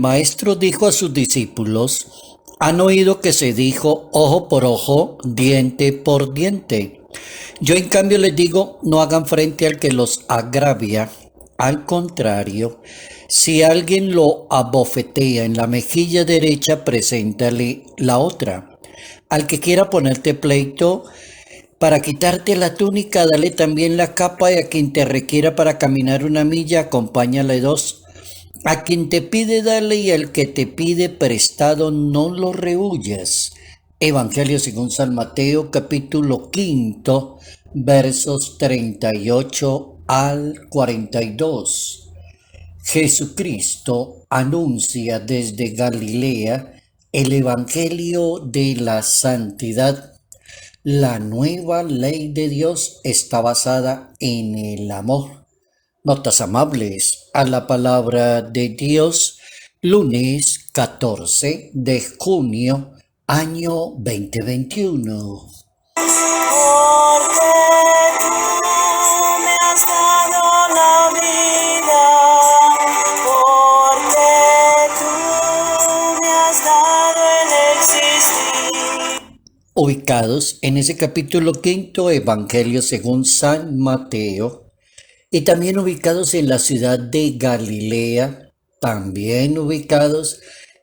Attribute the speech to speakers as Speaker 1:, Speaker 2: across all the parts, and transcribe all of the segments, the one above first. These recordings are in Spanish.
Speaker 1: maestro dijo a sus discípulos, han oído que se dijo ojo por ojo, diente por diente. Yo en cambio les digo, no hagan frente al que los agravia. Al contrario, si alguien lo abofetea en la mejilla derecha, preséntale la otra. Al que quiera ponerte pleito, para quitarte la túnica, dale también la capa, y a quien te requiera para caminar una milla, acompáñale dos. A quien te pide, dale, y al que te pide prestado, no lo rehuyas. Evangelio según San Mateo, capítulo 5, versos 38 al 42. Jesucristo anuncia desde Galilea el Evangelio de la santidad. La nueva ley de Dios está basada en el amor. Notas amables a la palabra de Dios, lunes 14 de junio, año 2021. Porque tú me has dado la vida, porque tú me has dado el existir. Ubicados en ese capítulo 5, Evangelio según San Mateo, y también ubicados en la ciudad de Galilea, también ubicados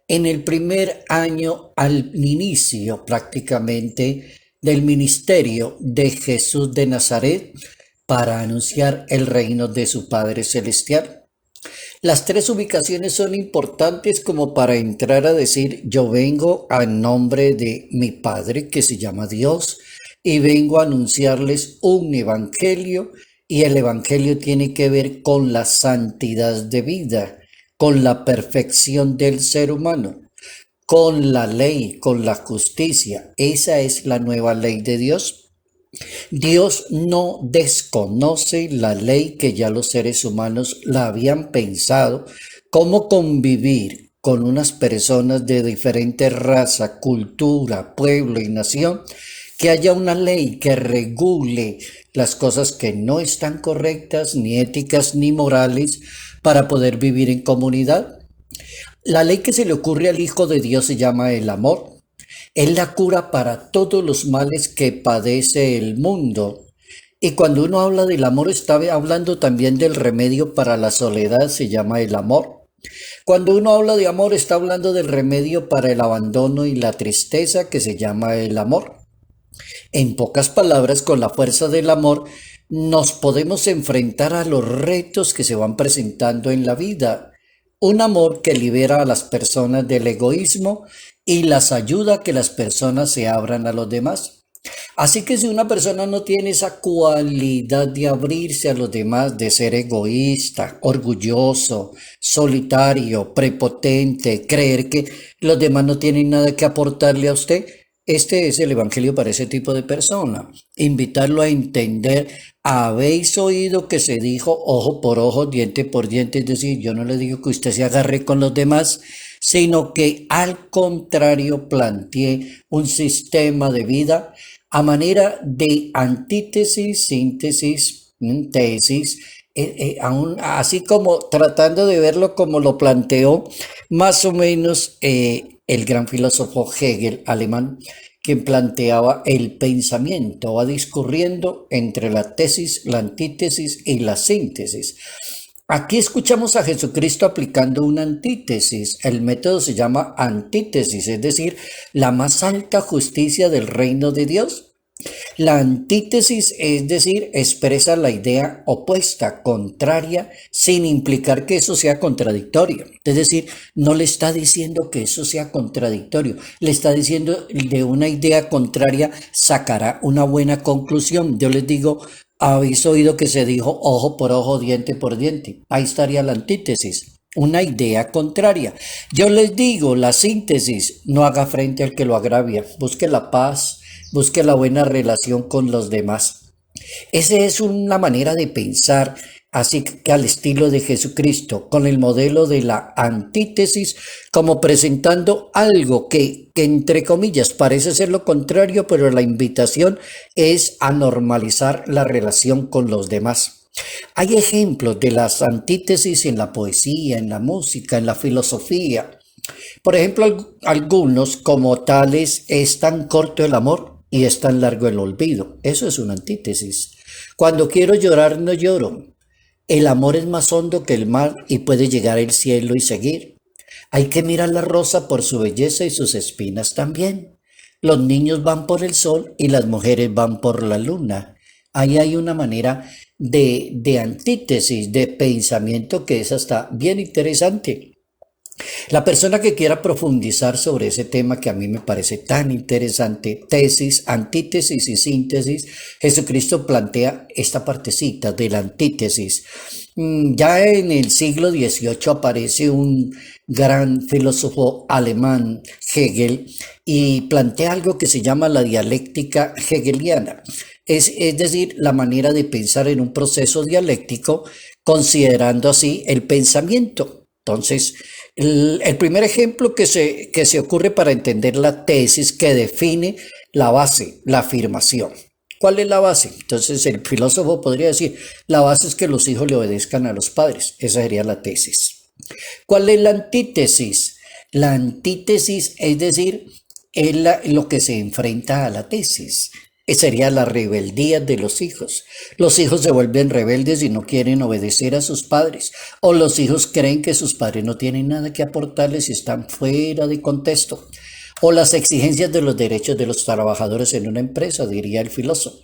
Speaker 1: en el primer año al inicio prácticamente del ministerio de Jesús de Nazaret para anunciar el reino de su Padre Celestial. Las tres ubicaciones son importantes como para entrar a decir, yo vengo a nombre de mi Padre que se llama Dios y vengo a anunciarles un evangelio. Y el evangelio tiene que ver con la santidad de vida, con la perfección del ser humano, con la ley, con la justicia. Esa es la nueva ley de Dios. Dios no desconoce la ley que ya los seres humanos la habían pensado, cómo convivir con unas personas de diferente raza, cultura, pueblo y nación, que haya una ley que regule las cosas que no están correctas, ni éticas, ni morales, para poder vivir en comunidad. La ley que se le ocurre al Hijo de Dios se llama el amor. Es la cura para todos los males que padece el mundo. Y cuando uno habla del amor, está hablando también del remedio para la soledad, se llama el amor. Cuando uno habla de amor, está hablando del remedio para el abandono y la tristeza, que se llama el amor. En pocas palabras, con la fuerza del amor, nos podemos enfrentar a los retos que se van presentando en la vida. Un amor que libera a las personas del egoísmo y las ayuda a que las personas se abran a los demás. Así que si una persona no tiene esa cualidad de abrirse a los demás, de ser egoísta, orgulloso, solitario, prepotente, creer que los demás no tienen nada que aportarle a usted, este es el evangelio para ese tipo de persona. Invitarlo a entender, habéis oído que se dijo ojo por ojo, diente por diente, es decir, yo no le digo que usted se agarre con los demás, sino que al contrario planteé un sistema de vida a manera de antítesis, síntesis, tesis, así como tratando de verlo como lo planteó más o menos el gran filósofo Hegel, alemán, quien planteaba el pensamiento, va discurriendo entre la tesis, la antítesis y la síntesis. Aquí escuchamos a Jesucristo aplicando una antítesis. El método se llama antítesis, es decir, la más alta justicia del reino de Dios. La antítesis, es decir, expresa la idea opuesta, contraria, sin implicar que eso sea contradictorio. Es decir, no le está diciendo que eso sea contradictorio, le está diciendo de una idea contraria sacará una buena conclusión. Yo les digo, habéis oído que se dijo ojo por ojo, diente por diente. Ahí estaría la antítesis, una idea contraria. Yo les digo, la síntesis, no haga frente al que lo agravia, busque la paz, busque la buena relación con los demás. Esa es una manera de pensar, así que al estilo de Jesucristo, con el modelo de la antítesis, como presentando algo que entre comillas parece ser lo contrario, pero la invitación es a normalizar la relación con los demás. Hay ejemplos de las antítesis en la poesía, en la música, en la filosofía. Por ejemplo, algunos como tales: es tan corto el amor y es tan largo el olvido. Eso es una antítesis. Cuando quiero llorar no lloro. El amor es más hondo que el mar y puede llegar al cielo y seguir. Hay que mirar la rosa por su belleza y sus espinas también. Los niños van por el sol y las mujeres van por la luna. Ahí hay una manera de antítesis, de pensamiento que es hasta bien interesante. La persona que quiera profundizar sobre ese tema que a mí me parece tan interesante, tesis, antítesis y síntesis, Jesucristo plantea esta partecita de la antítesis. Ya en el siglo XVIII aparece un gran filósofo alemán, Hegel, y plantea algo que se llama la dialéctica hegeliana. Es decir, la manera de pensar en un proceso dialéctico, considerando así el pensamiento. Entonces, el primer ejemplo que se ocurre para entender la tesis que define la base, la afirmación. ¿Cuál es la base? Entonces el filósofo podría decir: la base es que los hijos le obedezcan a los padres. Esa sería la tesis. ¿Cuál es la antítesis? La antítesis, es decir, es lo que se enfrenta a la tesis. Sería la rebeldía de los hijos. Los hijos se vuelven rebeldes y no quieren obedecer a sus padres. O los hijos creen que sus padres no tienen nada que aportarles y están fuera de contexto. O las exigencias de los derechos de los trabajadores en una empresa, diría el filósofo.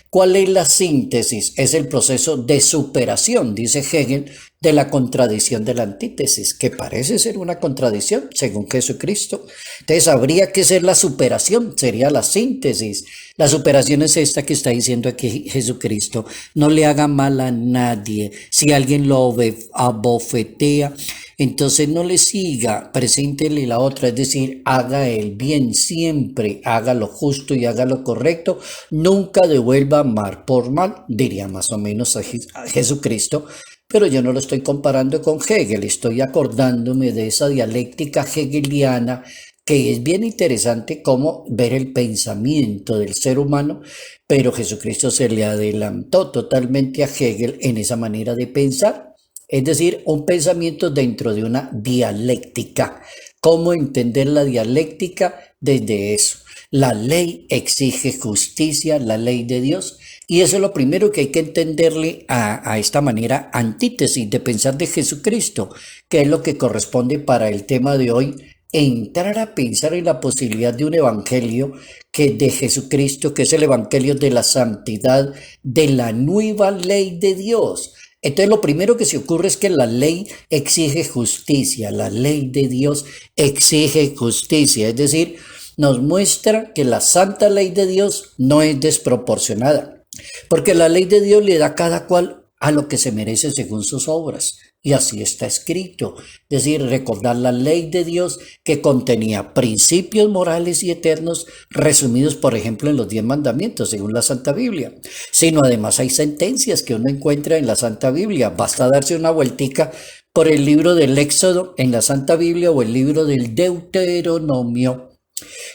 Speaker 1: ¿Cuál es la síntesis? Es el proceso de superación, dice Hegel, de la contradicción de la antítesis, que parece ser una contradicción según Jesucristo. Entonces habría que ser la superación, sería la síntesis. La superación es esta que está diciendo aquí Jesucristo: no le haga mal a nadie. Si alguien lo abofetea, entonces no le siga, preséntele la otra, es decir, haga el bien siempre, haga lo justo y haga lo correcto, nunca devuelva mal por mal, diría más o menos a Jesucristo. Pero yo no lo estoy comparando con Hegel, estoy acordándome de esa dialéctica hegeliana, que es bien interesante cómo ver el pensamiento del ser humano, pero Jesucristo se le adelantó totalmente a Hegel en esa manera de pensar. Es decir, un pensamiento dentro de una dialéctica. ¿Cómo entender la dialéctica? Desde eso. La ley exige justicia, la ley de Dios, y eso es lo primero que hay que entenderle a esta manera antítesis de pensar de Jesucristo, que es lo que corresponde para el tema de hoy: entrar a pensar en la posibilidad de un evangelio que de Jesucristo, que es el evangelio de la santidad, de la nueva ley de Dios. Entonces lo primero que se ocurre es que la ley exige justicia, la ley de Dios exige justicia, es decir, nos muestra que la santa ley de Dios no es desproporcionada, porque la ley de Dios le da a cada cual a lo que se merece según sus obras. Y así está escrito, es decir, recordar la ley de Dios, que contenía principios morales y eternos resumidos, por ejemplo, en los 10 mandamientos, según la Santa Biblia. Sino además hay sentencias que uno encuentra en la Santa Biblia. Basta darse una vueltica por el libro del Éxodo en la Santa Biblia o el libro del Deuteronomio.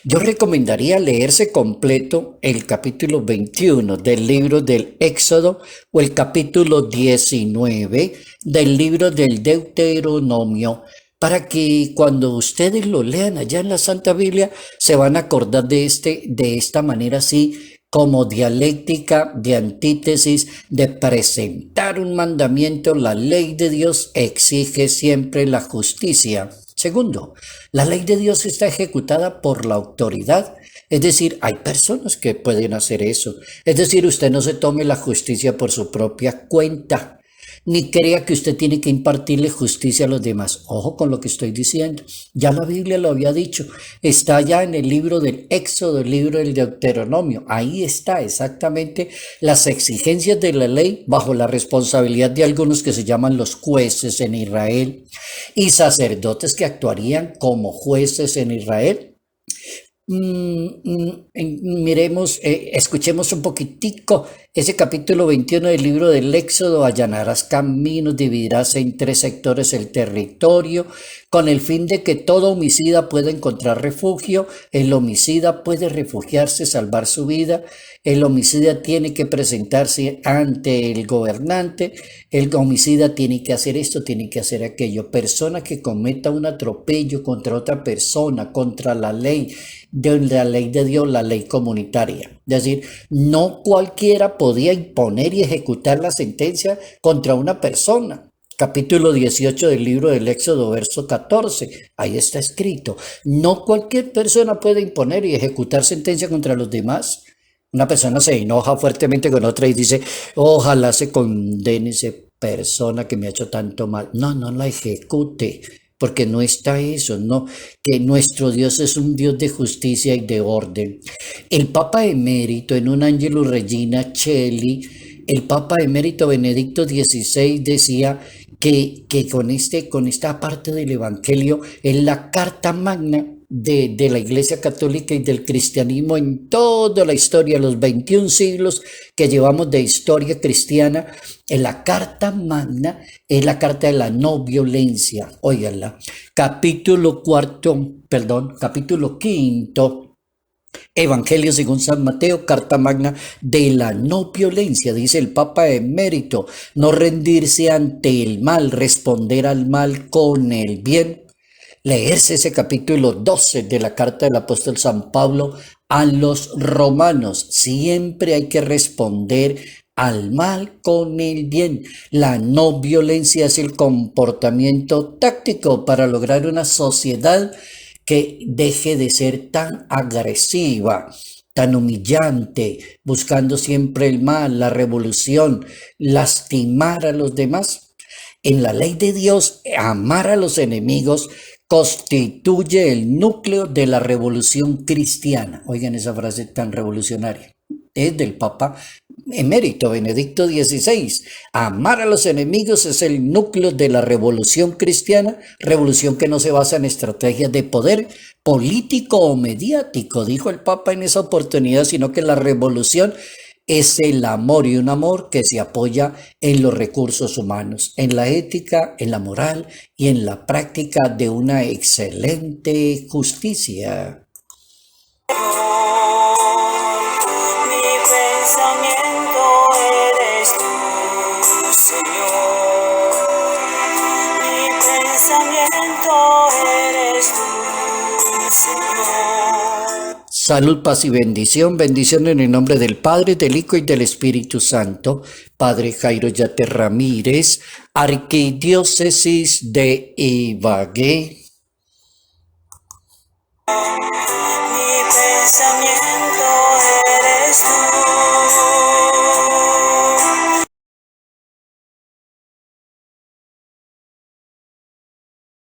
Speaker 1: Yo recomendaría leerse completo el capítulo 21 del libro del Éxodo o el capítulo 19 del libro del Deuteronomio, para que cuando ustedes lo lean allá en la Santa Biblia se van a acordar de esta manera así como dialéctica, de antítesis, de presentar un mandamiento. La ley de Dios exige siempre la justicia. Segundo, la ley de Dios está ejecutada por la autoridad. Es decir, hay personas que pueden hacer eso. Es decir, usted no se tome la justicia por su propia cuenta, ni crea que usted tiene que impartirle justicia a los demás. Ojo con lo que estoy diciendo. Ya la Biblia lo había dicho. Está ya en el libro del Éxodo, el libro del Deuteronomio. Ahí está exactamente las exigencias de la ley bajo la responsabilidad de algunos que se llaman los jueces en Israel y sacerdotes que actuarían como jueces en Israel. Miremos, escuchemos un poquitico ese capítulo 21 del libro del Éxodo. Allanarás caminos, dividirás en 3 sectores el territorio, con el fin de que todo homicida pueda encontrar refugio. El homicida puede refugiarse, salvar su vida. El homicida tiene que presentarse ante el gobernante. El homicida tiene que hacer esto, tiene que hacer aquello. Persona que cometa un atropello contra otra persona, contra la ley de Dios, la ley comunitaria. Es decir, no cualquiera podía imponer y ejecutar la sentencia contra una persona. Capítulo 18 del libro del Éxodo, verso 14. Ahí está escrito: no cualquier persona puede imponer y ejecutar sentencia contra los demás. Una persona se enoja fuertemente con otra y dice: ojalá se condene esa persona que me ha hecho tanto mal. No, no la ejecute, porque no está eso, no, que nuestro Dios es un Dios de justicia y de orden. El Papa Emérito, en un Angelus Regina Cheli, el Papa Emérito Benedicto XVI decía que con esta parte del Evangelio es la carta magna de la Iglesia Católica y del cristianismo en toda la historia, los 21 siglos que llevamos de historia cristiana. En la carta magna es la carta de la no violencia. Óiganla. Capítulo quinto, Evangelio según San Mateo, carta magna de la no violencia. Dice el Papa Emérito: no rendirse ante el mal, responder al mal con el bien. Leerse ese capítulo 12 de la carta del apóstol San Pablo a los romanos. Siempre hay que responder al mal con el bien. La no violencia es el comportamiento táctico para lograr una sociedad que deje de ser tan agresiva, tan humillante, buscando siempre el mal, la revolución, lastimar a los demás. En la ley de Dios, amar a los enemigos constituye el núcleo de la revolución cristiana. Oigan esa frase tan revolucionaria. Es del Papa Emérito Benedicto XVI. Amar a los enemigos es el núcleo de la revolución cristiana, revolución que no se basa en estrategias de poder político o mediático, dijo el Papa en esa oportunidad, sino que la revolución es el amor, y un amor que se apoya en los recursos humanos, en la ética, en la moral y en la práctica de una excelente justicia.
Speaker 2: Mi pensamiento eres tú, Señor. Mi pensamiento eres tú, Señor.
Speaker 1: Salud, paz y bendición. Bendición en el nombre del Padre, del Hijo y del Espíritu Santo. Padre Jairo Yate Ramírez, Arquidiócesis de Ibagué.